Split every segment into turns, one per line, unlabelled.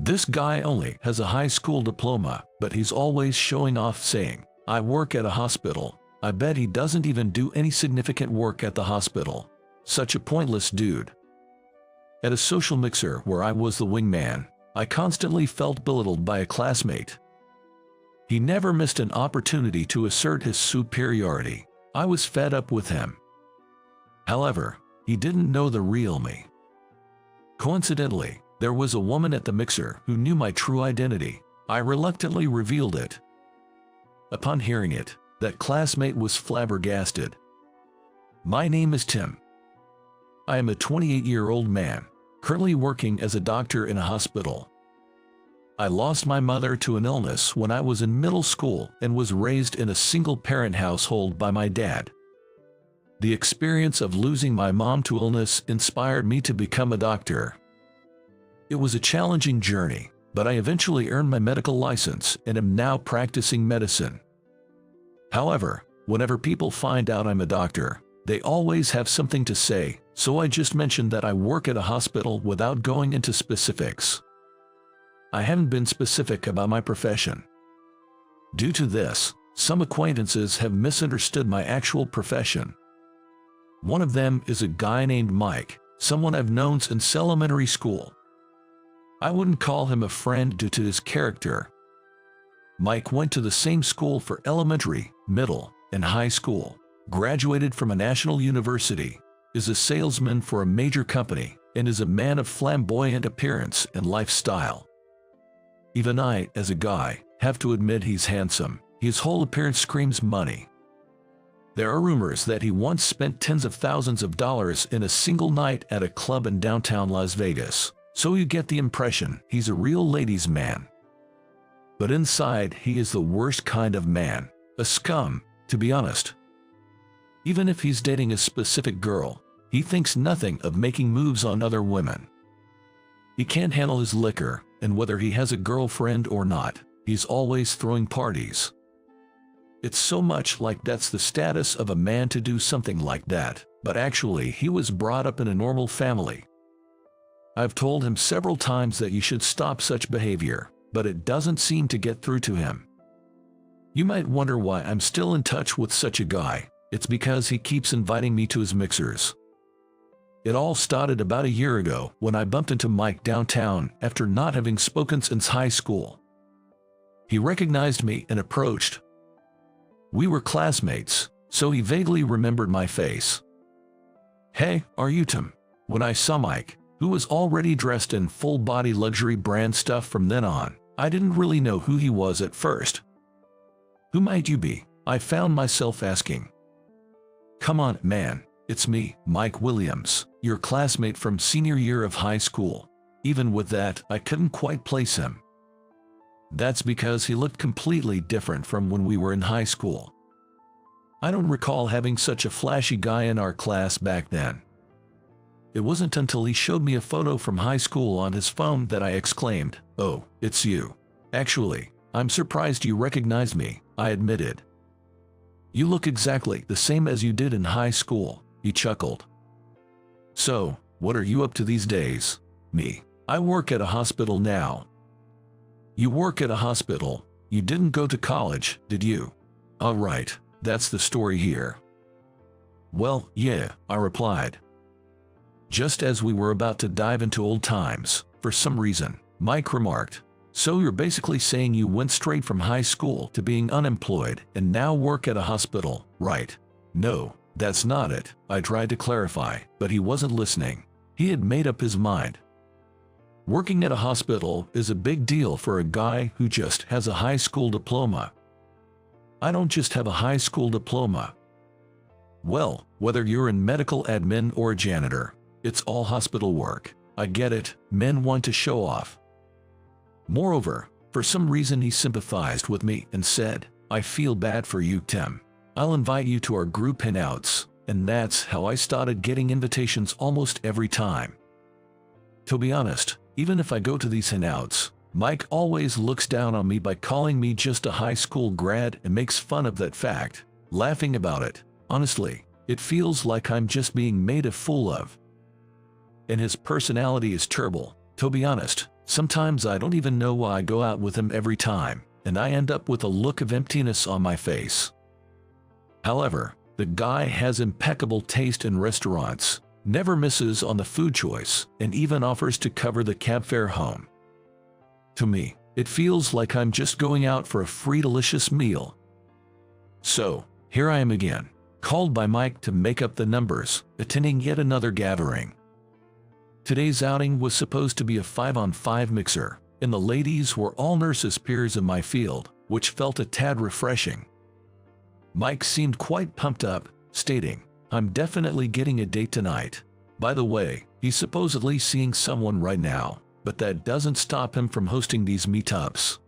This guy only has a high school diploma, but he's always showing off saying, "I work at a hospital." I bet he doesn't even do any significant work at the hospital. Such a pointless dude. At a social mixer where I was the wingman, I constantly felt belittled by a classmate. He never missed an opportunity to assert his superiority. I was fed up with him. However, he didn't know the real me. Coincidentally, there was a woman at the mixer who knew my true identity. I reluctantly revealed it. Upon hearing it, that classmate was flabbergasted. My name is Tim. I am a 28-year-old man, currently working as a doctor in a hospital. I lost my mother to an illness when I was in middle school and was raised in a single-parent household by my dad. The experience of losing my mom to illness inspired me to become a doctor. It was a challenging journey, but I eventually earned my medical license and am now practicing medicine. However, whenever people find out I'm a doctor, they always have something to say, so I just mentioned that I work at a hospital without going into specifics. I haven't been specific about my profession. Due to this, some acquaintances have misunderstood my actual profession. One of them is a guy named Mike, someone I've known since elementary school. I wouldn't call him a friend due to his character. Mike went to the same school for elementary, middle, and high school, graduated from a national university, is a salesman for a major company, and is a man of flamboyant appearance and lifestyle. Even I, as a guy, have to admit he's handsome. His whole appearance screams money. There are rumors that he once spent tens of thousands of dollars in a single night at a club in downtown Las Vegas, so you get the impression he's a real ladies' man. But inside, he is the worst kind of man, a scum, to be honest. Even if he's dating a specific girl, he thinks nothing of making moves on other women. He can't handle his liquor, and whether he has a girlfriend or not, he's always throwing parties. It's so much like that's the status of a man to do something like that, but actually he was brought up in a normal family. I've told him several times that you should stop such behavior, but it doesn't seem to get through to him. You might wonder why I'm still in touch with such a guy. It's because he keeps inviting me to his mixers. It all started about a year ago when I bumped into Mike downtown after not having spoken since high school. He recognized me and approached. We were classmates, so he vaguely remembered my face. "Hey, are you Tim?" When I saw Mike, who was already dressed in full-body luxury brand stuff from then on, I didn't really know who he was at first. "Who might you be?" I found myself asking. "Come on, man, it's me, Mike Williams, your classmate from senior year of high school." Even with that, I couldn't quite place him. That's because he looked completely different from when we were in high school. I don't recall having such a flashy guy in our class back then. It wasn't until he showed me a photo from high school on his phone that I exclaimed, "Oh, it's you." "Actually, I'm surprised you recognized me," I admitted. "You look exactly the same as you did in high school," he chuckled. "So, what are you up to these days?" "Me. I work at a hospital now." "You work at a hospital? You didn't go to college, did you?" "All right, that's the story here." "Well, yeah," I replied. Just as we were about to dive into old times, for some reason, Mike remarked, "So you're basically saying you went straight from high school to being unemployed and now work at a hospital, right?" "No, that's not it," I tried to clarify, but he wasn't listening. He had made up his mind. Working at a hospital is a big deal for a guy who just has a high school diploma. I don't just have a high school diploma. Well, whether you're in medical admin or a janitor, it's all hospital work. I get it, men want to show off. Moreover, for some reason he sympathized with me and said, "I feel bad for you, Tim. I'll invite you to our group hangouts," and that's how I started getting invitations almost every time. To be honest, even if I go to these hangouts, Mike always looks down on me by calling me just a high school grad and makes fun of that fact, laughing about it. Honestly, it feels like I'm just being made a fool of. And his personality is terrible. To be honest, Sometimes I don't even know why I go out with him every time, and I end up with a look of emptiness on my face. However, the guy has impeccable taste in restaurants, never misses on the food choice, and even offers to cover the cab fare home. To me, it feels like I'm just going out for a free delicious meal. So, here I am again, called by Mike to make up the numbers, attending yet another gathering. Today's outing was supposed to be a 5-on-5 mixer, and the ladies were all nurses peers in my field, which felt a tad refreshing. Mike seemed quite pumped up, stating, "I'm definitely getting a date tonight. By the way, he's supposedly seeing someone right now, but that doesn't stop him from hosting these meetups.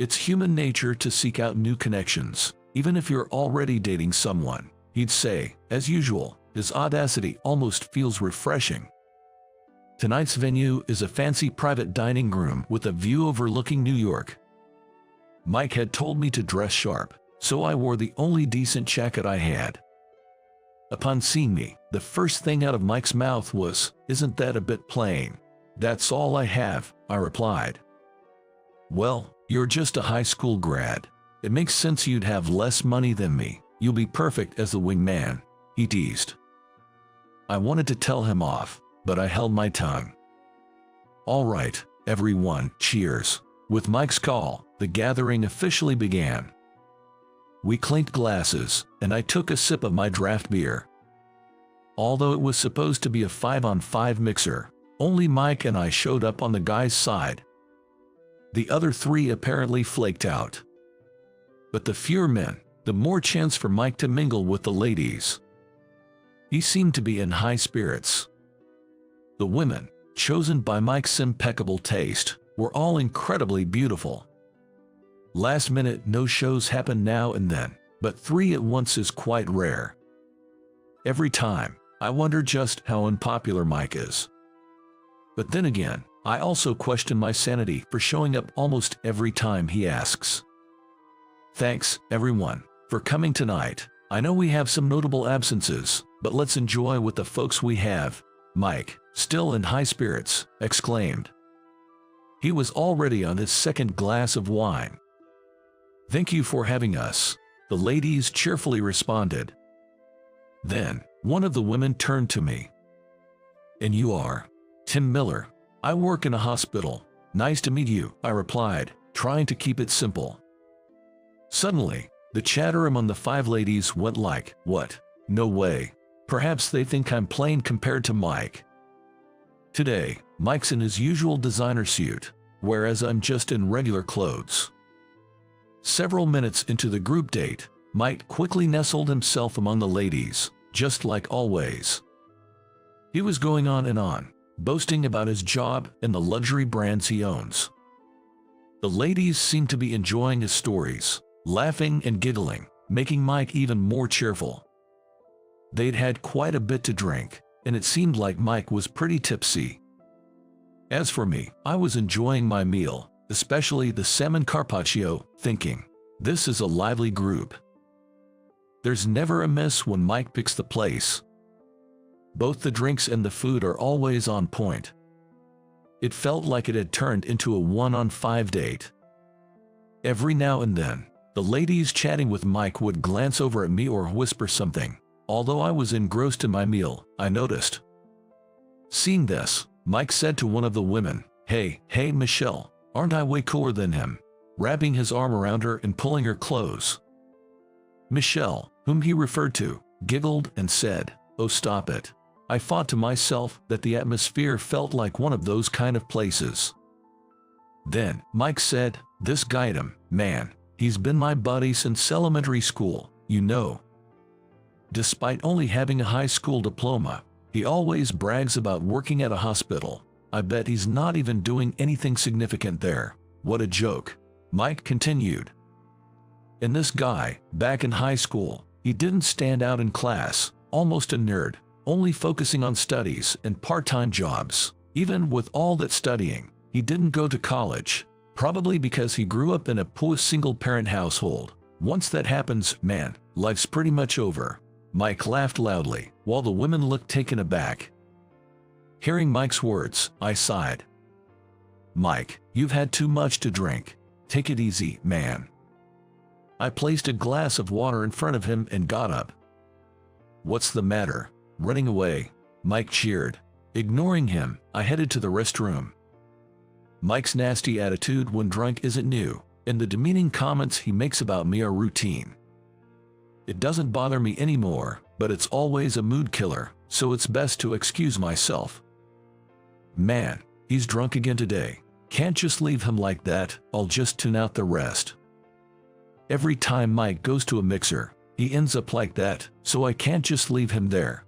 It's human nature to seek out new connections, even if you're already dating someone," he'd say. As usual, his audacity almost feels refreshing. Tonight's venue is a fancy private dining room with a view overlooking New York. Mike had told me to dress sharp, so I wore the only decent jacket I had. Upon seeing me, the first thing out of Mike's mouth was, "Isn't that a bit plain?" "That's all I have," I replied. "Well, you're just a high school grad. It makes sense you'd have less money than me. You'll be perfect as the wingman," he teased. I wanted to tell him off, but I held my tongue. "All right, everyone, cheers." With Mike's call, the gathering officially began. We clinked glasses, and I took a sip of my draft beer. Although it was supposed to be a 5-on-5 mixer, only Mike and I showed up on the guys' side. The other three apparently flaked out. But the fewer men, the more chance for Mike to mingle with the ladies. He seemed to be in high spirits. The women, chosen by Mike's impeccable taste, were all incredibly beautiful. Last-minute no-shows happen now and then, but 3 at once is quite rare. Every time, I wonder just how unpopular Mike is. But then again, I also question my sanity for showing up almost every time he asks. Thanks, everyone, for coming tonight. I know we have some notable absences, but let's enjoy with the folks we have, Mike, still in high spirits, exclaimed. He was already on his second glass of wine. Thank you for having us, the ladies cheerfully responded. Then, one of the women turned to me. And you are? Tim Miller. I work in a hospital. Nice to meet you, I replied, trying to keep it simple. Suddenly, the chatter among the 5 ladies went like, what? No way. Perhaps they think I'm plain compared to Mike. Today, Mike's in his usual designer suit, whereas I'm just in regular clothes. Several minutes into the group date, Mike quickly nestled himself among the ladies, just like always. He was going on and on, boasting about his job and the luxury brands he owns. The ladies seemed to be enjoying his stories, laughing and giggling, making Mike even more cheerful. They'd had quite a bit to drink, and it seemed like Mike was pretty tipsy. As for me, I was enjoying my meal, especially the salmon carpaccio, thinking, this is a lively group. There's never a miss when Mike picks the place. Both the drinks and the food are always on point. It felt like it had turned into a 1-on-5 date. Every now and then, the ladies chatting with Mike would glance over at me or whisper something. Although I was engrossed in my meal, I noticed. Seeing this, Mike said to one of the women, hey, Michelle, aren't I way cooler than him?" wrapping his arm around her and pulling her close. Michelle, whom he referred to, giggled and said, "Oh, stop it." I thought to myself that the atmosphere felt like one of those kind of places. Then, Mike said, "This guy Tim, man, he's been my buddy since elementary school, you know. Despite only having a high school diploma, he always brags about working at a hospital. I bet he's not even doing anything significant there. What a joke," Mike continued. And this guy, back in high school, he didn't stand out in class, almost a nerd, only focusing on studies and part-time jobs. Even with all that studying, he didn't go to college, probably because he grew up in a poor single-parent household. Once that happens, man, life's pretty much over. Mike laughed loudly, while the women looked taken aback. Hearing Mike's words, I sighed. Mike, you've had too much to drink. Take it easy, man. I placed a glass of water in front of him and got up. What's the matter? Running away? Mike cheered. Ignoring him, I headed to the restroom. Mike's nasty attitude when drunk isn't new, and the demeaning comments he makes about me are routine. It doesn't bother me anymore, but it's always a mood killer, so it's best to excuse myself. Man, he's drunk again today. Can't just leave him like that, I'll just tune out the rest. Every time Mike goes to a mixer, he ends up like that, so I can't just leave him there.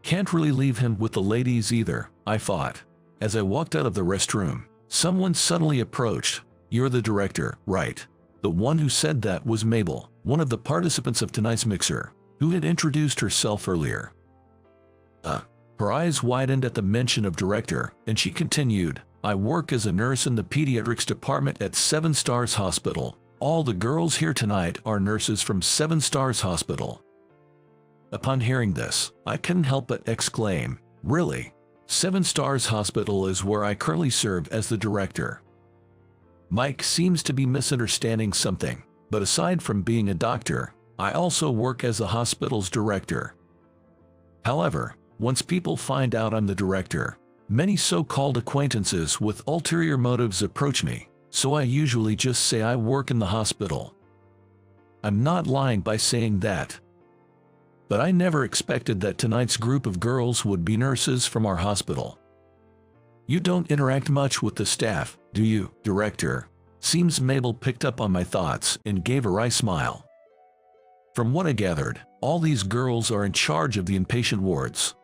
Can't really leave him with the ladies either, I thought. As I walked out of the restroom, someone suddenly approached. You're the director, right? The one who said that was Mabel, one of the participants of tonight's mixer, who had introduced herself earlier. Her eyes widened at the mention of director, and she continued, I work as a nurse in the pediatrics department at 7 Stars Hospital. All the girls here tonight are nurses from 7 Stars Hospital. Upon hearing this, I couldn't help but exclaim, really? 7 Stars Hospital is where I currently serve as the director. Mike seems to be misunderstanding something, but aside from being a doctor, I also work as the hospital's director. However, once people find out I'm the director, many so-called acquaintances with ulterior motives approach me, so I usually just say I work in the hospital. I'm not lying by saying that. But I never expected that tonight's group of girls would be nurses from our hospital. You don't interact much with the staff, do you, director? Seems Mabel picked up on my thoughts and gave a wry smile. From what I gathered, all these girls are in charge of the inpatient wards.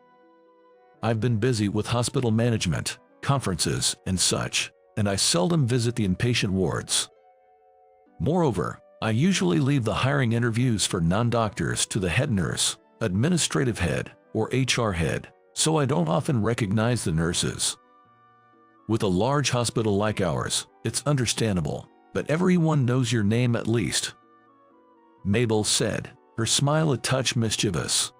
I've been busy with hospital management, conferences, and such, and I seldom visit the inpatient wards. Moreover, I usually leave the hiring interviews for non-doctors to the head nurse, administrative head, or HR head, so I don't often recognize the nurses. With a large hospital like ours, it's understandable, but everyone knows your name at least. Mabel said, her smile a touch mischievous.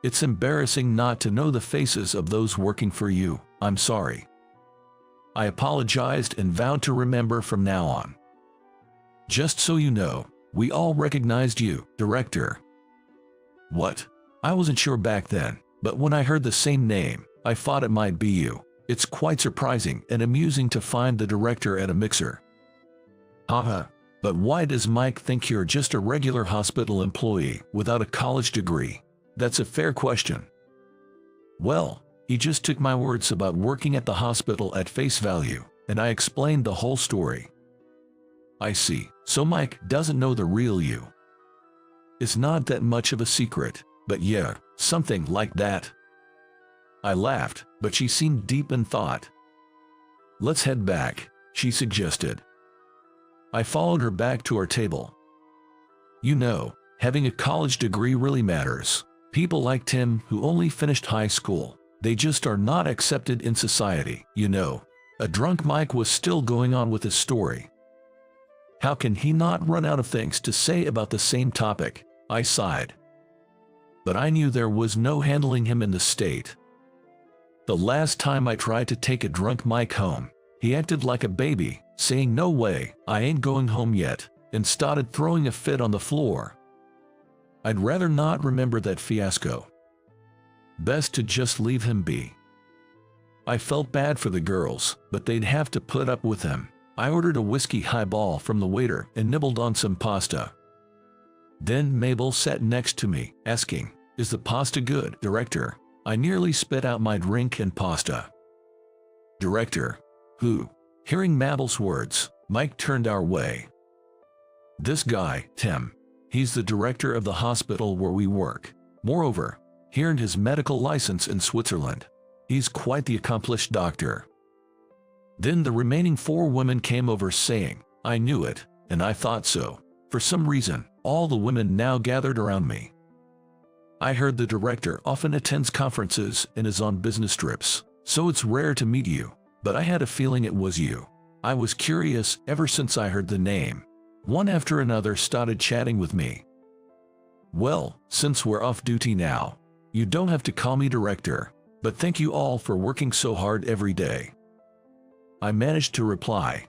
It's embarrassing not to know the faces of those working for you, I'm sorry. I apologized and vowed to remember from now on. Just so you know, we all recognized you, director. What? I wasn't sure back then, but when I heard the same name, I thought it might be you. It's quite surprising and amusing to find the director at a mixer. Haha, but why does Mike think you're just a regular hospital employee without a college degree? That's a fair question. Well, he just took my words about working at the hospital at face value, and I explained the whole story. I see, so Mike doesn't know the real you. It's not that much of a secret, but yeah, something like that. I laughed, but she seemed deep in thought. Let's head back, she suggested. I followed her back to our table. You know, having a college degree really matters. People like Tim who only finished high school, they just are not accepted in society, you know. A drunk Mike was still going on with his story. How can he not run out of things to say about the same topic? I sighed. But I knew there was no handling him in the state. The last time I tried to take a drunk Mike home, he acted like a baby, saying no way, I ain't going home yet, and started throwing a fit on the floor. I'd rather not remember that fiasco. Best to just leave him be. I felt bad for the girls, but they'd have to put up with him. I ordered a whiskey highball from the waiter and nibbled on some pasta. Then Mabel sat next to me, asking, is the pasta good, director? I nearly spit out my drink and pasta. Director? Who? Hearing Mabel's words, Mike turned our way. This guy, Tim. He's the director of the hospital where we work. Moreover, he earned his medical license in Switzerland. He's quite the accomplished doctor. Then the remaining 4 women came over saying, I knew it, and I thought so. For some reason, all the women now gathered around me. I heard the director often attends conferences and is on business trips, so it's rare to meet you, but I had a feeling it was you. I was curious ever since I heard the name. One after another started chatting with me. Well, since we're off duty now, you don't have to call me director, but thank you all for working so hard every day. I managed to reply,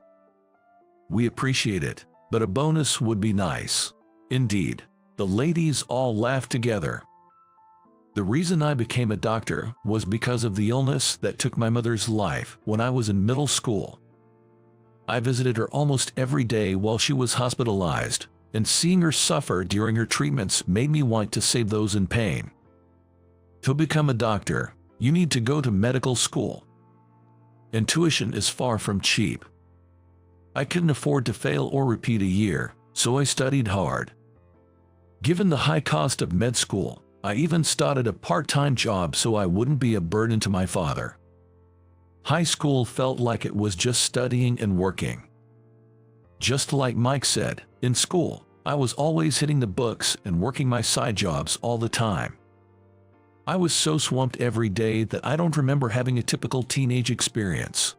"We appreciate it, but a bonus would be nice." Indeed, the ladies all laughed together. The reason I became a doctor was because of the illness that took my mother's life when I was in middle school. I visited her almost every day while she was hospitalized, and seeing her suffer during her treatments made me want to save those in pain. To become a doctor, you need to go to medical school. And tuition is far from cheap. I couldn't afford to fail or repeat a year, so I studied hard. Given the high cost of med school, I even started a part-time job so I wouldn't be a burden to my father. High school felt like it was just studying and working. Just like Mike said, in school, I was always hitting the books and working my side jobs all the time. I was so swamped every day that I don't remember having a typical teenage experience.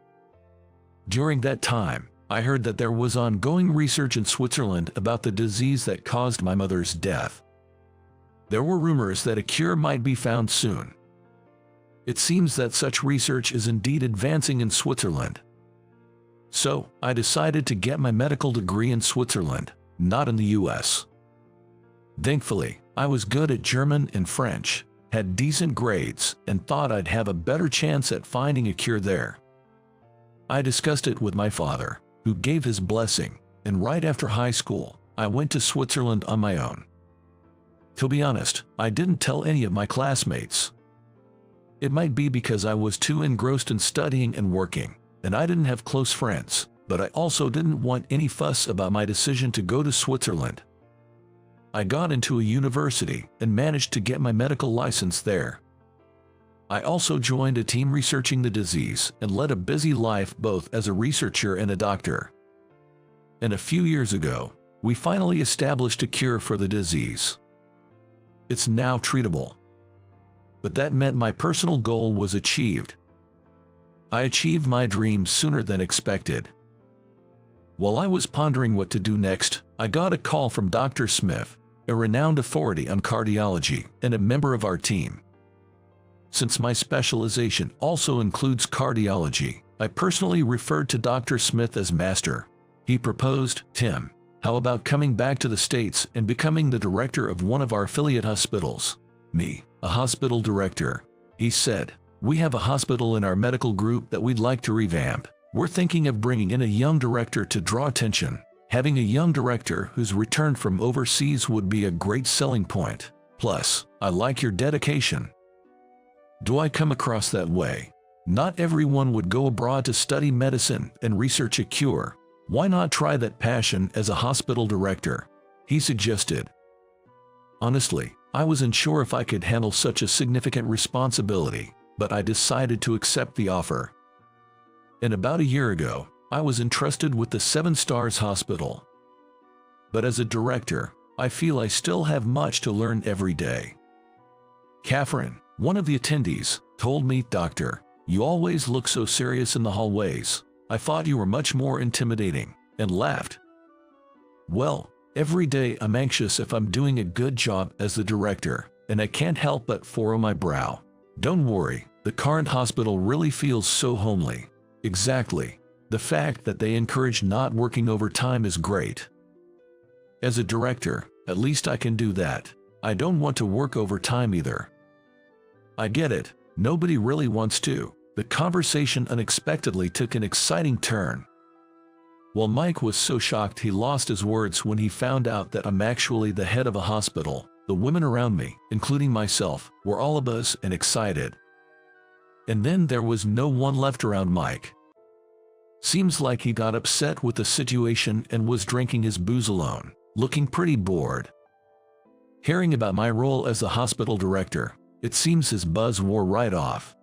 During that time, I heard that there was ongoing research in Switzerland about the disease that caused my mother's death. There were rumors that a cure might be found soon. It seems that such research is indeed advancing in Switzerland. So, I decided to get my medical degree in Switzerland, not in the US. Thankfully, I was good at German and French, had decent grades, and thought I'd have a better chance at finding a cure there. I discussed it with my father, who gave his blessing, and right after high school, I went to Switzerland on my own. To be honest, I didn't tell any of my classmates. It might be because I was too engrossed in studying and working, and I didn't have close friends, but I also didn't want any fuss about my decision to go to Switzerland. I got into a university and managed to get my medical license there. I also joined a team researching the disease and led a busy life both as a researcher and a doctor. And a few years ago, we finally established a cure for the disease. It's now treatable. But that meant my personal goal was achieved. I achieved my dreams sooner than expected. While I was pondering what to do next, I got a call from Dr. Smith, a renowned authority on cardiology and a member of our team. Since my specialization also includes cardiology, I personally referred to Dr. Smith as Master. He proposed, "Tim, how about coming back to the States and becoming the director of one of our affiliate hospitals?" Me, a hospital director. He said, "We have a hospital in our medical group that we'd like to revamp. We're thinking of bringing in a young director to draw attention. Having a young director who's returned from overseas would be a great selling point. Plus, I like your dedication." Do I come across that way? Not everyone would go abroad to study medicine and research a cure. Why not try that passion as a hospital director? He suggested. Honestly, I wasn't sure if I could handle such a significant responsibility, but I decided to accept the offer. And about a year ago, I was entrusted with the 7 Stars Hospital. But as a director, I feel I still have much to learn every day. Catherine, one of the attendees, told me, "Doctor, you always look so serious in the hallways. I thought you were much more intimidating," and laughed. Well, every day I'm anxious if I'm doing a good job as the director, and I can't help but furrow my brow. Don't worry, the current hospital really feels so homely. Exactly. The fact that they encourage not working overtime is great. As a director, at least I can do that. I don't want to work overtime either. I get it, nobody really wants to. The conversation unexpectedly took an exciting turn. While Mike was so shocked he lost his words when he found out that I'm actually the head of a hospital, the women around me, including myself, were all abuzz and excited. And then there was no one left around Mike. Seems like he got upset with the situation and was drinking his booze alone, looking pretty bored. Hearing about my role as the hospital director, it seems his buzz wore right off.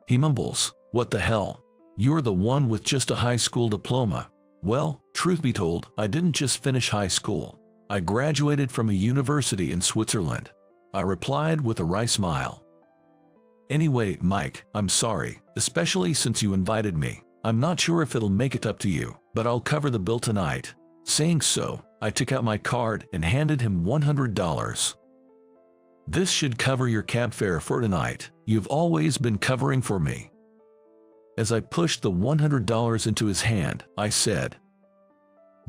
He mumbles, "What the hell? You're the one with just a high school diploma." Well, truth be told, I didn't just finish high school. I graduated from a university in Switzerland. I replied with a wry smile. "Anyway, Mike, I'm sorry, especially since you invited me. I'm not sure if it'll make it up to you, but I'll cover the bill tonight." Saying so, I took out my card and handed him $100. "This should cover your cab fare for tonight. You've always been covering for me." As I pushed the $100 into his hand, I said,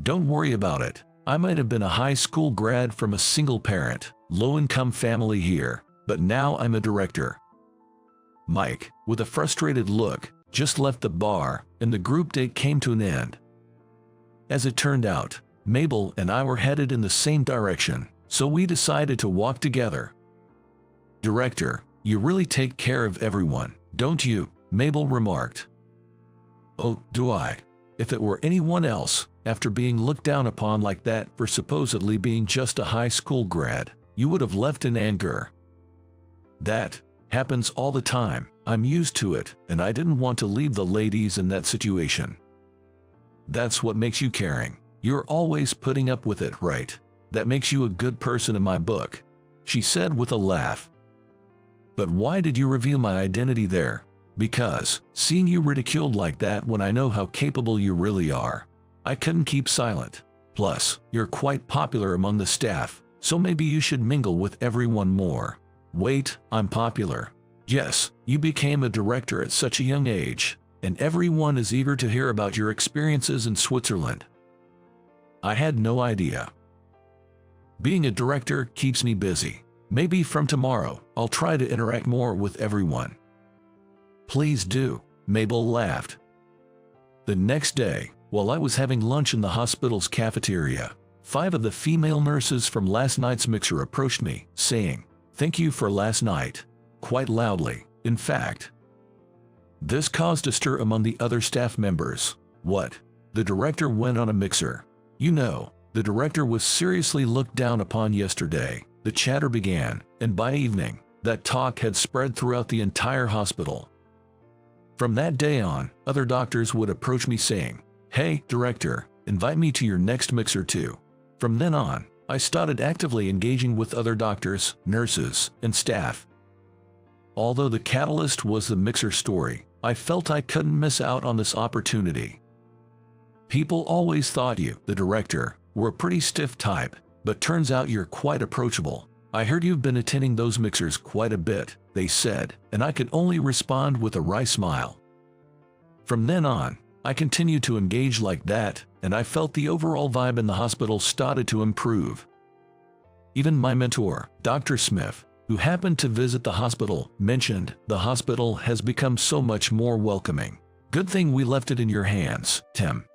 "Don't worry about it. I might have been a high school grad from a single-parent, low-income family here, but now I'm a director." Mike, with a frustrated look, just left the bar, and the group date came to an end. As it turned out, Mabel and I were headed in the same direction, so we decided to walk together. "Director, you really take care of everyone, don't you?" Mabel remarked. "Oh, do I? If it were anyone else, after being looked down upon like that for supposedly being just a high school grad, you would have left in anger." "That happens all the time. I'm used to it, and I didn't want to leave the ladies in that situation." "That's what makes you caring. You're always putting up with it, right? That makes you a good person in my book," she said with a laugh. "But why did you reveal my identity there?" "Because, seeing you ridiculed like that when I know how capable you really are, I couldn't keep silent. Plus, you're quite popular among the staff, so maybe you should mingle with everyone more." "Wait, I'm popular?" "Yes, you became a director at such a young age, and everyone is eager to hear about your experiences in Switzerland." "I had no idea. Being a director keeps me busy. Maybe from tomorrow, I'll try to interact more with everyone." "Please do," Mabel laughed. The next day, while I was having lunch in the hospital's cafeteria, 5 of the female nurses from last night's mixer approached me, saying, "Thank you for last night," quite loudly, in fact. This caused a stir among the other staff members. "What? The director went on a mixer? You know, the director was seriously looked down upon yesterday," the chatter began, and by evening, that talk had spread throughout the entire hospital. From that day on, other doctors would approach me saying, "Hey, director, invite me to your next mixer too." From then on, I started actively engaging with other doctors, nurses, and staff. Although the catalyst was the mixer story, I felt I couldn't miss out on this opportunity. "People always thought you, the director, were a pretty stiff type, but turns out you're quite approachable. I heard you've been attending those mixers quite a bit," they said, and I could only respond with a wry smile. From then on, I continued to engage like that, and I felt the overall vibe in the hospital started to improve. Even my mentor, Dr. Smith, who happened to visit the hospital, mentioned, "The hospital has become so much more welcoming. Good thing we left it in your hands, Tim."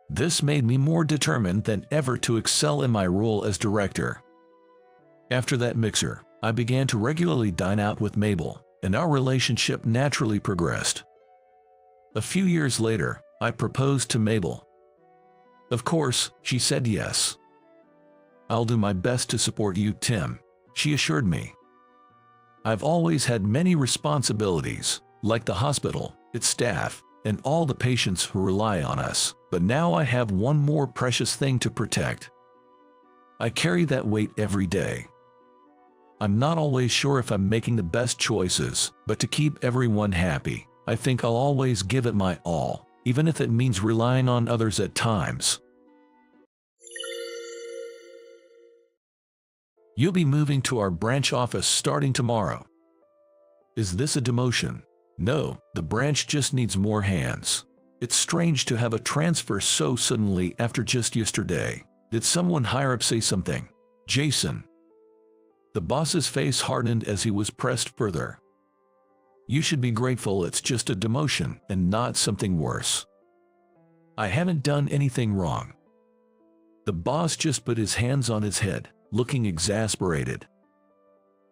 This made me more determined than ever to excel in my role as director. After that mixer, I began to regularly dine out with Mabel, and our relationship naturally progressed. A few years later, I proposed to Mabel. Of course, she said yes. "I'll do my best to support you, Tim," she assured me. "I've always had many responsibilities, like the hospital, its staff, and all the patients who rely on us, but now I have one more precious thing to protect. I carry that weight every day. I'm not always sure if I'm making the best choices, but to keep everyone happy, I think I'll always give it my all, even if it means relying on others at times." "You'll be moving to our branch office starting tomorrow." "Is this a demotion?" "No, the branch just needs more hands. It's strange to have a transfer so suddenly after just yesterday. Did someone higher up say something?" "Jason." The boss's face hardened as he was pressed further. "You should be grateful it's just a demotion and not something worse. I haven't done anything wrong." The boss just put his hands on his head, looking exasperated.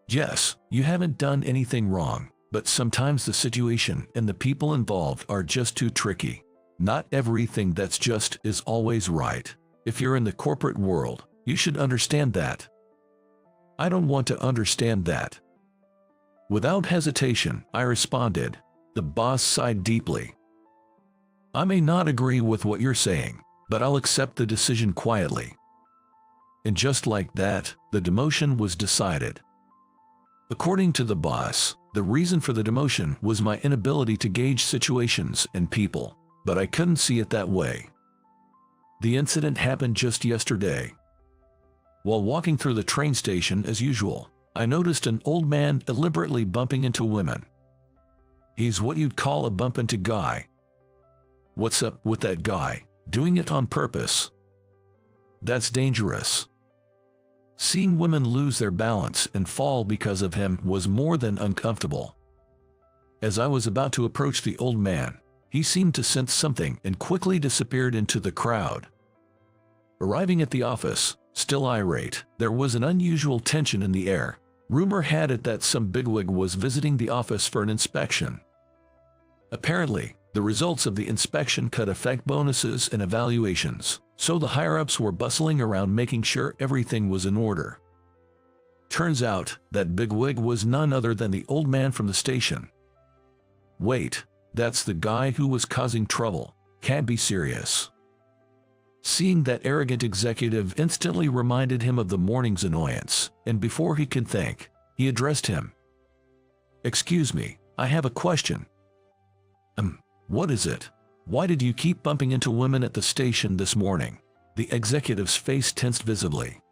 "Yes, you haven't done anything wrong, but sometimes the situation and the people involved are just too tricky. Not everything that's just is always right. If you're in the corporate world, you should understand that." "I don't want to understand that." Without hesitation, I responded. The boss sighed deeply. "I may not agree with what you're saying, but I'll accept the decision quietly." And just like that, the demotion was decided. According to the boss, the reason for the demotion was my inability to gauge situations and people, but I couldn't see it that way. The incident happened just yesterday. While walking through the train station as usual, I noticed an old man deliberately bumping into women. He's what you'd call a bump into guy. What's up with that guy? Doing it on purpose? That's dangerous. Seeing women lose their balance and fall because of him was more than uncomfortable. As I was about to approach the old man, he seemed to sense something and quickly disappeared into the crowd. Arriving at the office, still irate, there was an unusual tension in the air. Rumor had it that some bigwig was visiting the office for an inspection. Apparently, the results of the inspection could affect bonuses and evaluations, so the higher-ups were bustling around making sure everything was in order. Turns out that bigwig was none other than the old man from the station. Wait, that's the guy who was causing trouble. Can't be serious. Seeing that arrogant executive instantly reminded him of the morning's annoyance, and before he could think, he addressed him. "Excuse me, I have a question." What is it? Why did you keep bumping into women at the station this morning?" The executive's face tensed visibly.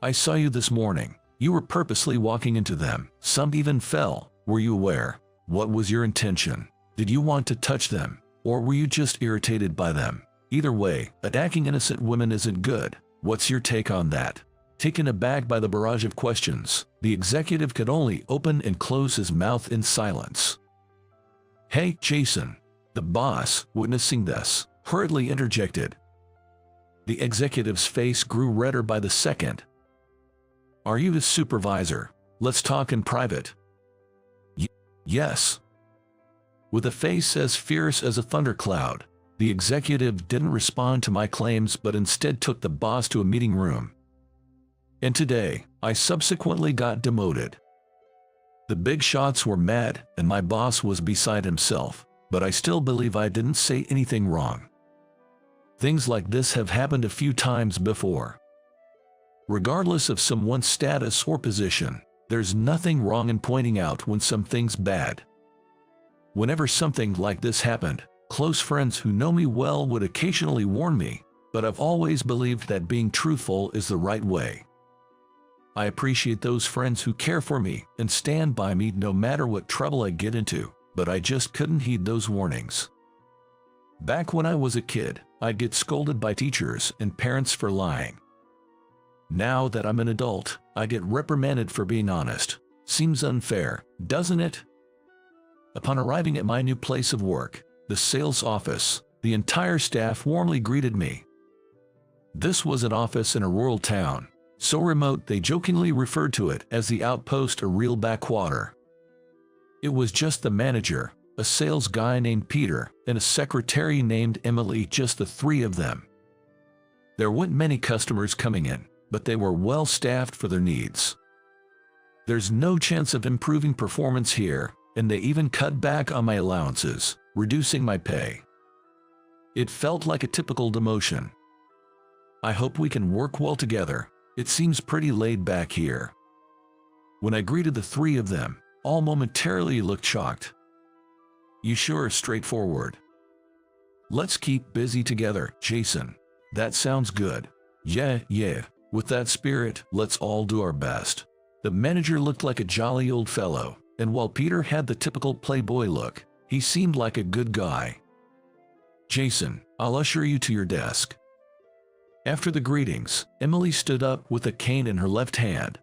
"I saw you this morning. You were purposely walking into them. Some even fell. Were you aware? What was your intention? Did you want to touch them? Or were you just irritated by them? Either way, attacking innocent women isn't good. What's your take on that?" Taken aback by the barrage of questions, the executive could only open and close his mouth in silence. "Hey, Jason," the boss, witnessing this, hurriedly interjected. The executive's face grew redder by the second. "Are you his supervisor? Let's talk in private." Yes." With a face as fierce as a thundercloud, the executive didn't respond to my claims but instead took the boss to a meeting room. And today, I subsequently got demoted. The big shots were mad and my boss was beside himself, but I still believe I didn't say anything wrong. Things like this have happened a few times before. Regardless of someone's status or position, there's nothing wrong in pointing out when something's bad. Whenever something like this happened, close friends who know me well would occasionally warn me, but I've always believed that being truthful is the right way. I appreciate those friends who care for me and stand by me no matter what trouble I get into, but I just couldn't heed those warnings. Back when I was a kid, I'd get scolded by teachers and parents for lying. Now that I'm an adult, I get reprimanded for being honest. Seems unfair, doesn't it? Upon arriving at my new place of work, the sales office, the entire staff warmly greeted me. This was an office in a rural town, so remote they jokingly referred to it as the outpost or real backwater. It was just the manager, a sales guy named Peter, and a secretary named Emily, just the three of them. There weren't many customers coming in, but they were well staffed for their needs. There's no chance of improving performance here, and they even cut back on my allowances, reducing my pay. It felt like a typical demotion. "I hope we can work well together. It seems pretty laid back here." When I greeted the three of them, all momentarily looked shocked. "You sure are straightforward." "Let's keep busy together, Jason." "That sounds good." Yeah. With that spirit, let's all do our best." The manager looked like a jolly old fellow, and while Peter had the typical playboy look, he seemed like a good guy. "Jason, I'll usher you to your desk." After the greetings, Emily stood up with a cane in her left hand.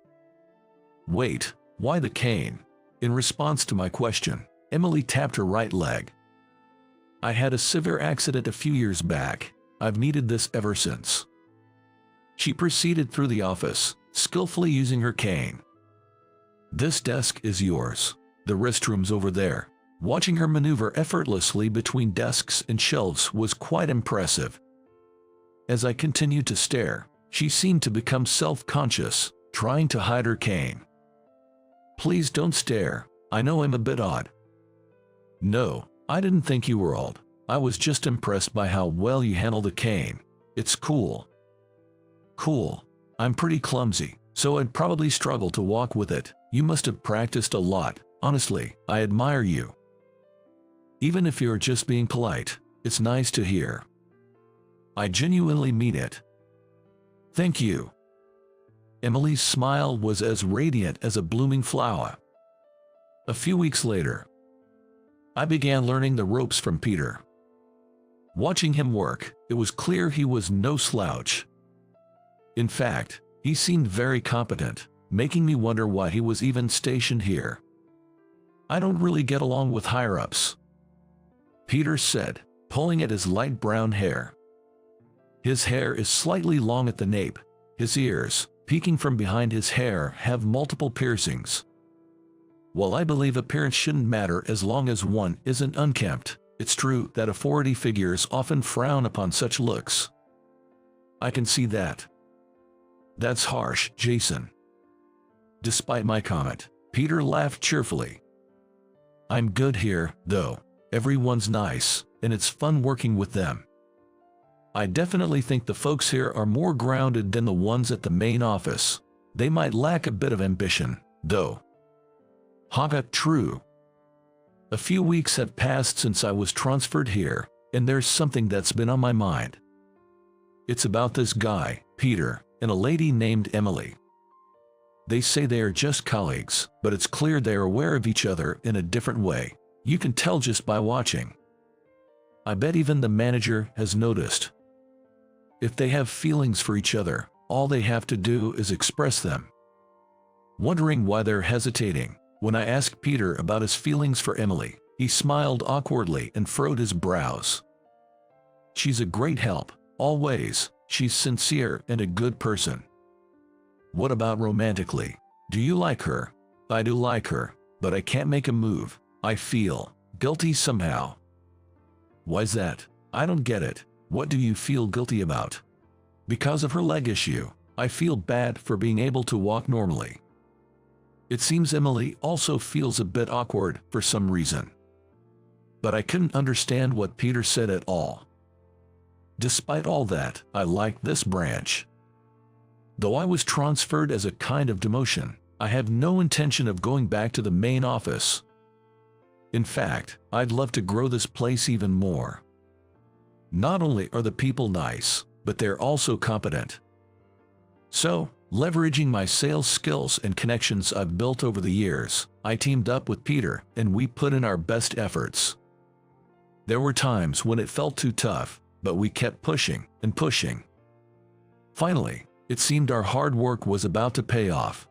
"Wait, why the cane?" In response to my question, Emily tapped her right leg. "I had a severe accident a few years back. I've needed this ever since." She proceeded through the office, skillfully using her cane. "This desk is yours. The restroom's over there." Watching her maneuver effortlessly between desks and shelves was quite impressive. As I continued to stare, she seemed to become self-conscious, trying to hide her cane. "Please don't stare. I know I'm a bit odd." "No, I didn't think you were odd. I was just impressed by how well you handle the cane. It's cool." "Cool. I'm pretty clumsy, so I'd probably struggle to walk with it. You must have practiced a lot. Honestly, I admire you." "Even if you're just being polite, it's nice to hear." "I genuinely mean it." "Thank you." Emily's smile was as radiant as a blooming flower. A few weeks later, I began learning the ropes from Peter. Watching him work, it was clear he was no slouch. In fact, he seemed very competent, making me wonder why he was even stationed here. I don't really get along with higher-ups, Peter said, pulling at his light brown hair. His hair is slightly long at the nape. His ears, peeking from behind his hair, have multiple piercings. While I believe appearance shouldn't matter as long as one isn't unkempt, it's true that authority figures often frown upon such looks. I can see that. That's harsh, Jason. Despite my comment, Peter laughed cheerfully. I'm good here, though. Everyone's nice, and it's fun working with them. I definitely think the folks here are more grounded than the ones at the main office. They might lack a bit of ambition, though. Haha, true. A few weeks have passed since I was transferred here, and there's something that's been on my mind. It's about this guy, Peter, and a lady named Emily. They say they are just colleagues, but it's clear they are aware of each other in a different way. You can tell just by watching. I bet even the manager has noticed. If they have feelings for each other, all they have to do is express them. Wondering why they're hesitating, when I asked Peter about his feelings for Emily, he smiled awkwardly and furrowed his brows. She's a great help, always. She's sincere and a good person. What about romantically? Do you like her? I do like her, but I can't make a move. I feel guilty somehow. Why's that? I don't get it. What do you feel guilty about? Because of her leg issue, I feel bad for being able to walk normally. It seems Emily also feels a bit awkward for some reason. But I couldn't understand what Peter said at all. Despite all that, I liked this branch. Though I was transferred as a kind of demotion, I have no intention of going back to the main office. In fact, I'd love to grow this place even more. Not only are the people nice, but they're also competent. So, leveraging my sales skills and connections I've built over the years, I teamed up with Peter and we put in our best efforts. There were times when it felt too tough, but we kept pushing and pushing. Finally, it seemed our hard work was about to pay off.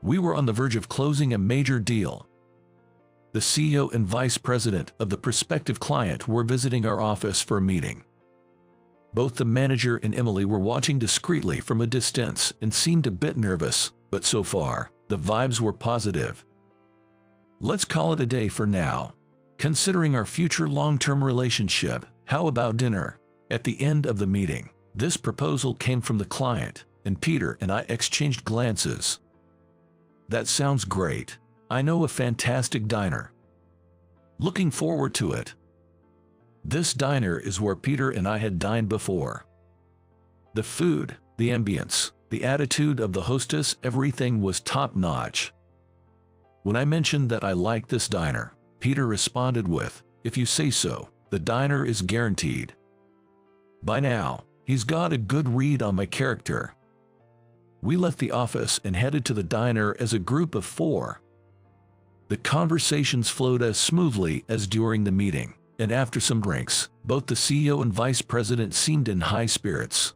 We were on the verge of closing a major deal. The CEO and vice president of the prospective client were visiting our office for a meeting. Both the manager and Emily were watching discreetly from a distance and seemed a bit nervous, but so far, the vibes were positive. Let's call it a day for now. Considering our future long-term relationship, how about dinner? At the end of the meeting, this proposal came from the client, and Peter and I exchanged glances. That sounds great. I know a fantastic diner. Looking forward to it. This diner is where Peter and I had dined before. The food, the ambience, the attitude of the hostess, everything was top-notch. When I mentioned that I liked this diner, Peter responded with, "If you say so, the diner is guaranteed." By now, he's got a good read on my character. We left the office and headed to the diner as a group of 4. The conversations flowed as smoothly as during the meeting, and after some drinks, both the CEO and vice president seemed in high spirits.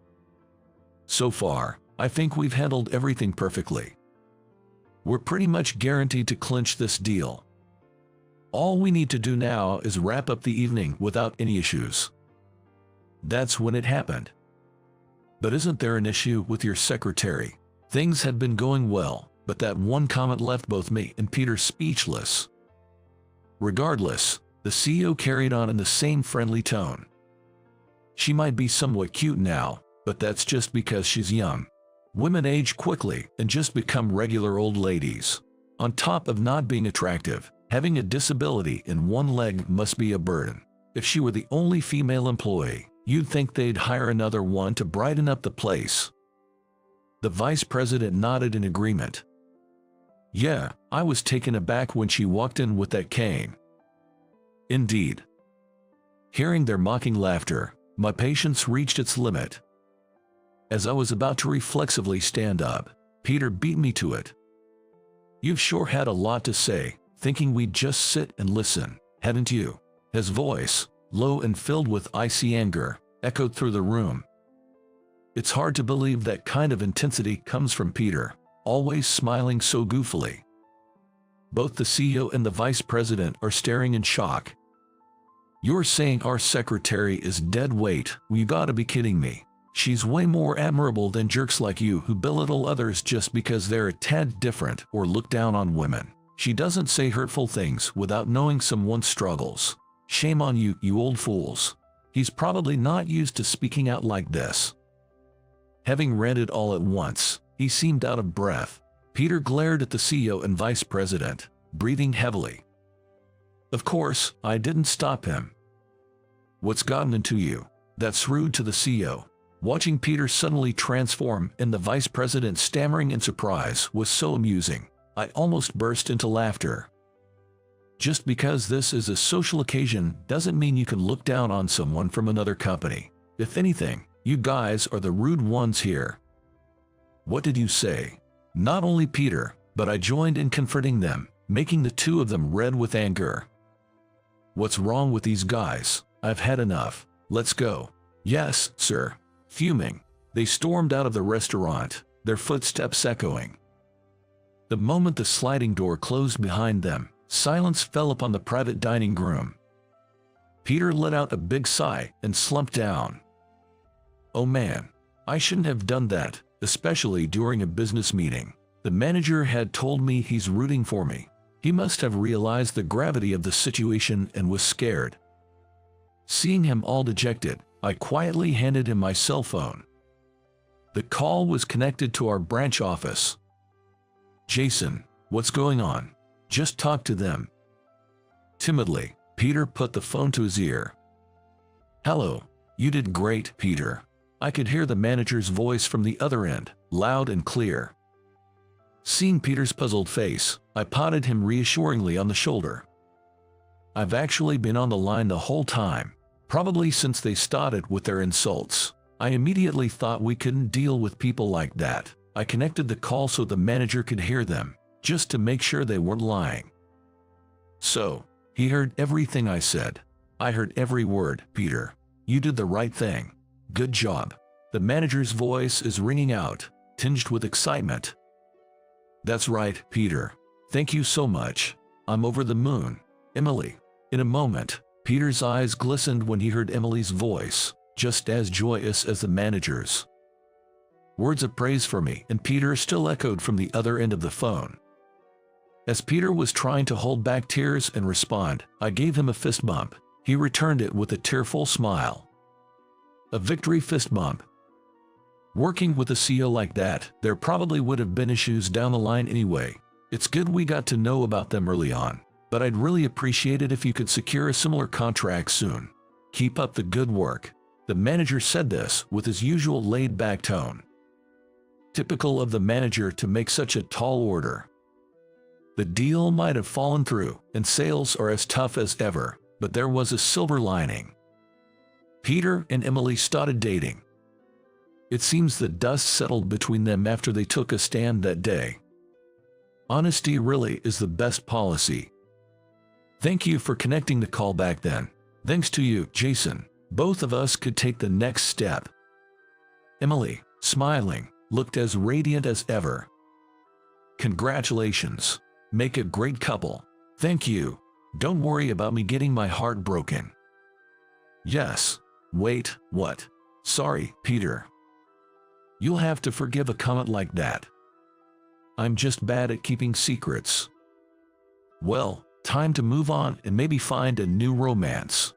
So far, I think we've handled everything perfectly. We're pretty much guaranteed to clinch this deal. All we need to do now is wrap up the evening without any issues. That's when it happened. But isn't there an issue with your secretary? Things had been going well, but that one comment left both me and Peter speechless. Regardless, the CEO carried on in the same friendly tone. She might be somewhat cute now, but that's just because she's young. Women age quickly and just become regular old ladies. On top of not being attractive, having a disability in one leg must be a burden. If she were the only female employee, you'd think they'd hire another one to brighten up the place. The vice president nodded in agreement. Yeah, I was taken aback when she walked in with that cane. Indeed. Hearing their mocking laughter, my patience reached its limit. As I was about to reflexively stand up, Peter beat me to it. You've sure had a lot to say, thinking we'd just sit and listen. Haven't you?" His voice, low and filled with icy anger, echoed through the room. It's hard to believe that kind of intensity comes from Peter, always smiling so goofily. Both the CEO and the vice president are staring in shock. "You're saying our secretary is dead weight? You gotta be kidding me. She's way more admirable than jerks like you who belittle others just because they're a tad different or look down on women. She doesn't say hurtful things without knowing someone's struggles. Shame on you, you old fools." He's probably not used to speaking out like this. Having read it all at once, he seemed out of breath. Peter glared at the CEO and vice president, breathing heavily. Of course, I didn't stop him. "What's gotten into you?" "That's rude," to the CEO. Watching Peter suddenly transform and the vice president stammering in surprise was so amusing. I almost burst into laughter. Just because this is a social occasion doesn't mean you can look down on someone from another company. If anything, you guys are the rude ones here. "What did you say?" Not only Peter, but I joined in confronting them, making the two of them red with anger. "What's wrong with these guys? I've had enough. Let's go." "Yes, sir." Fuming, they stormed out of the restaurant, their footsteps echoing. The moment the sliding door closed behind them, silence fell upon the private dining room. Peter let out a big sigh and slumped down. "Oh man, I shouldn't have done that, especially during a business meeting. The manager had told me he's rooting for me. He must have realized the gravity of the situation and was scared." Seeing him all dejected, I quietly handed him my cell phone. The call was connected to our branch office. "Jason, what's going on?" "Just talk to them." Timidly, Peter put the phone to his ear. "Hello. You did great, Peter." I could hear the manager's voice from the other end, loud and clear. Seeing Peter's puzzled face, I patted him reassuringly on the shoulder. "I've actually been on the line the whole time, probably since they started with their insults. I immediately thought we couldn't deal with people like that. I connected the call so the manager could hear them, just to make sure they weren't lying." "So, he heard everything I said?" "I heard every word, Peter. You did the right thing. Good job." The manager's voice is ringing out, tinged with excitement. "That's right, Peter. Thank you so much. I'm over the moon. Emily." In a moment, Peter's eyes glistened when he heard Emily's voice, just as joyous as the manager's. Words of praise for me and Peter still echoed from the other end of the phone. As Peter was trying to hold back tears and respond, I gave him a fist bump. He returned it with a tearful smile. A victory fist bump. Working with a CEO like that, there probably would have been issues down the line anyway. It's good we got to know about them early on, but I'd really appreciate it if you could secure a similar contract soon. Keep up the good work. The manager said this with his usual laid-back tone. Typical of the manager to make such a tall order. The deal might have fallen through, and sales are as tough as ever, but there was a silver lining. Peter and Emily started dating. It seems the dust settled between them after they took a stand that day. Honesty really is the best policy. Thank you for connecting the call back then. Thanks to you, Jason, both of us could take the next step. Emily, smiling, looked as radiant as ever. Congratulations. Make a great couple. Thank you. Don't worry about me getting my heart broken. Yes. Wait, what? Sorry, Peter. You'll have to forgive a comment like that. I'm just bad at keeping secrets. Well, time to move on and maybe find a new romance.